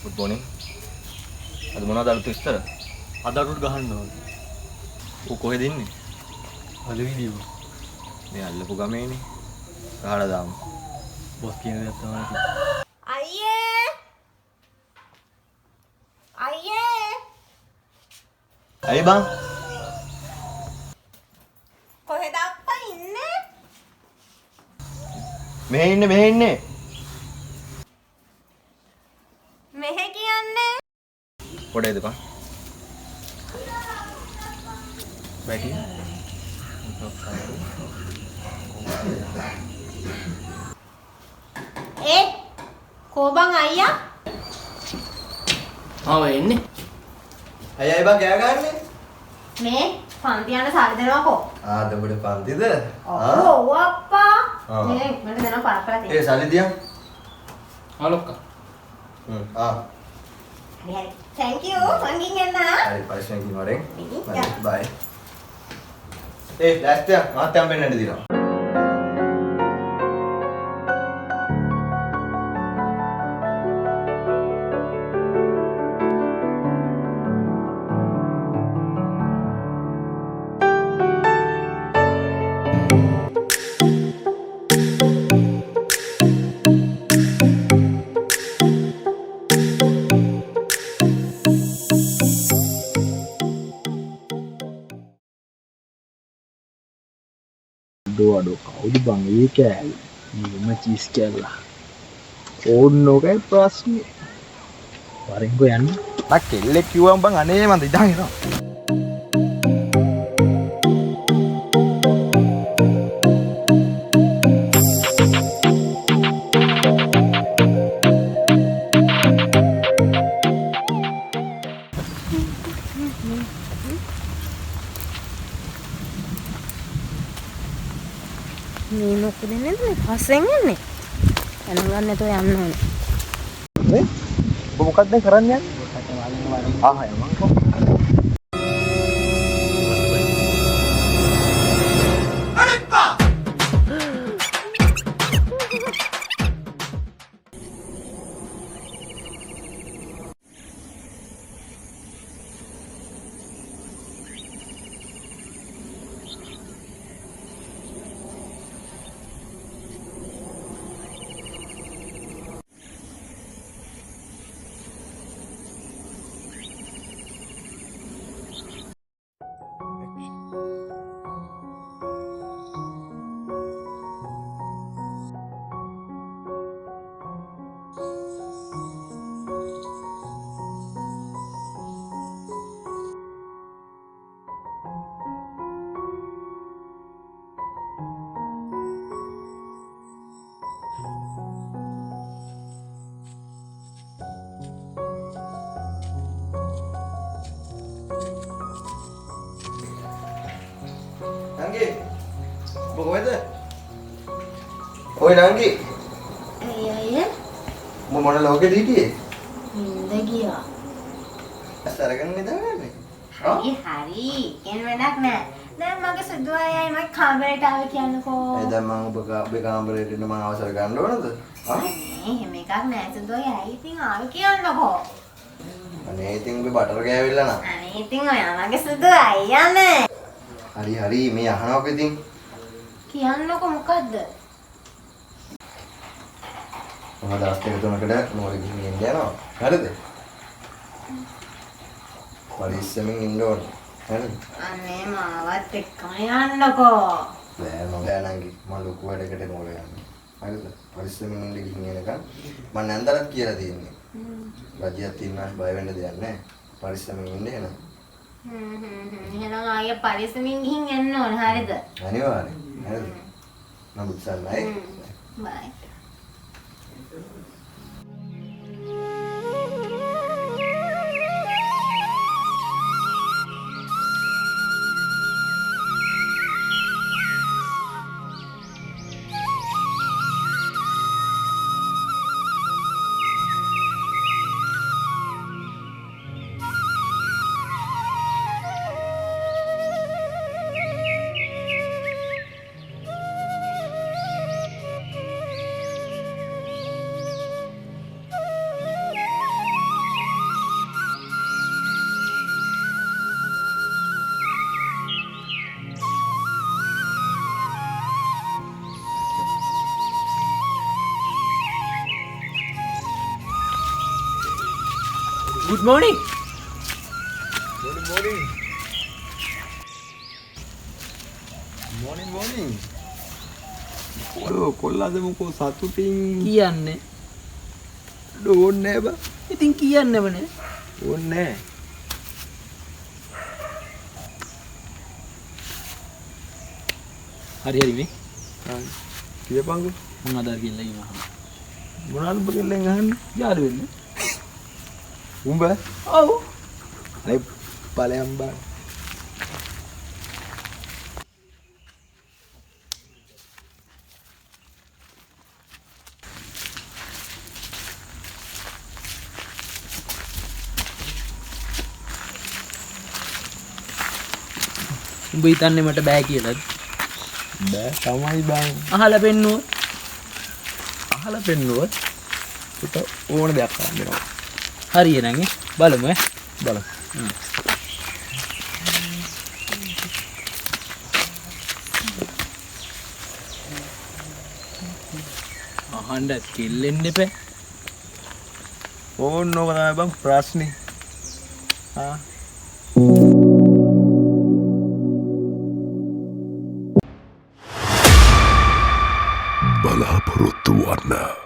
Good morning. අද මොනවද අලුත් විස්තර? අද අරුත් ගහන්න ඕනේ. ඌ කොහෙද ඉන්නේ? අද වීඩියෝ. මේ අල්ලපු ගමේනේ. ගහලා දාමු. බොස් කියන දේ තමයි. අයියේ! අයියේ! අය බං. කොහෙද අප්පා ඉන්නේ? මෙහෙ ඉන්නේ. මෙහෙ කියන්නේ? පොඩේද බං? බැටි. කෝබන් අයියා? එන්නේ. අය බං කෑ ගහන්නේ? මේ පන්ති යන සල්ලි දෙනවකෝ. දෙබඩ පන්තිද? ඔව් අප්පා. ආ. මේ මට දෙනවා පරපර තියෙන. ඒ සල්ලි දියන්. ලොක්කා. හරි. Thank you. මං ගිහින් එන්න. හරි පරිස්සම් කින් වරෙන්. Yeah. බයි. ලෑස්තියක් මාත්‍යම් වෙන්නට දිනවා. අඩෝ කවුද බං ඒ කෑල්ල නියම චීස් කෑල්ලා ඕන්නෝකයි ප්‍රශ්නේ වරෙන්කෝ යන්න මම කෙල්ලෙක් කිව්වම බං අනේ මන්ද ඉඳන් එනවා මේ මොකද නේද මේ පස්සෙන් යන්නේ? යන්න ගන්න නැතුව යන්න ඕනේ. නේ ඔබ මොකක්ද දැන් කරන්න යන්නේ ආහය මං කො නංගි ඔබ කොහෙද? ඔය නංගි අයියේ ඔබ මොන ලෝකෙද හිටියේ? නින්ද ගියා. ඇස් අරගෙන නිදාගන්නේ. හරි. කියන වැඩක් නෑ. දැන් මගේ සුදු අයයි මගේ කාමරේට ආවේ කියන්නකෝ. දැන් මම ඔබේ කාමරේට එන්න මම අවසර ගන්න ඕනද? නේ එහෙම එකක් නෑ සුදු අයයි ඉතින් ආවේ කියන්නකෝ. අනේ ඉතින් ඔබේ බටර් ගෑවිලා නා. අනේ ඉතින් ඔයා මගේ සුදු අයියානේ. හරි මේ අහනවක ඉතින්. කියන්නකෝ මොකද්ද? මම දවස් දෙක තුනකට මොලේ ගිහින් යනවා. හරිද? පරිස්සමින් ඉන්න ඕනේ. හරිද? අනේ මාවත් එක්කම යන්නකෝ. බෑ නංගි මම ලොකු වැඩකට මොලේ යන්නේ. හරිද? පරිස්සමින් ඉන්න ගිහින් එනකන් මම නැන්දරත් කියලා තියෙන්නේ. රජියක් තියනවා බය වෙන්න දෙයක් නැහැ. පරිස්සමින් ඉන්න එහෙනම්. එහෙනම් ආයේ පරිස්සමින් ගිහින් එන්න ඕන හරිද? අනිවාර්යෙන්. හරිද? මම උත්සන්නයි. බයි. good morning. morning. කොල්ලාද මොකෝ සතුටින් කියන්නේ. ඕන්නේ බා. ඉතින් කියන්නේම නේ. ඕන්නේ. හරි මේ. කියපංගු. මම අදාර කියලා ඉන්නවා. මොනවාද බගෙල්ලෙන් අහන්නේ? යාළු වෙන්න. උඹ? ඔව්. අනේ ඵලයන් බා. උඹ හිතන්නේ මට බෑ කියලාද? බෑ තමයි බං. අහලා පෙන්නුවොත් අහලා පෙන්නුවොත් පුත ඕන දෙයක් කරන්න වෙනවා. හරිය නං බලමු ඈ. බලමු. අහන්න කිල්ලෙන්න එපා. ඕන්නෝක තමයි බං ප්‍රශ්නේ. ආ බලාපොරොත්තු වන්න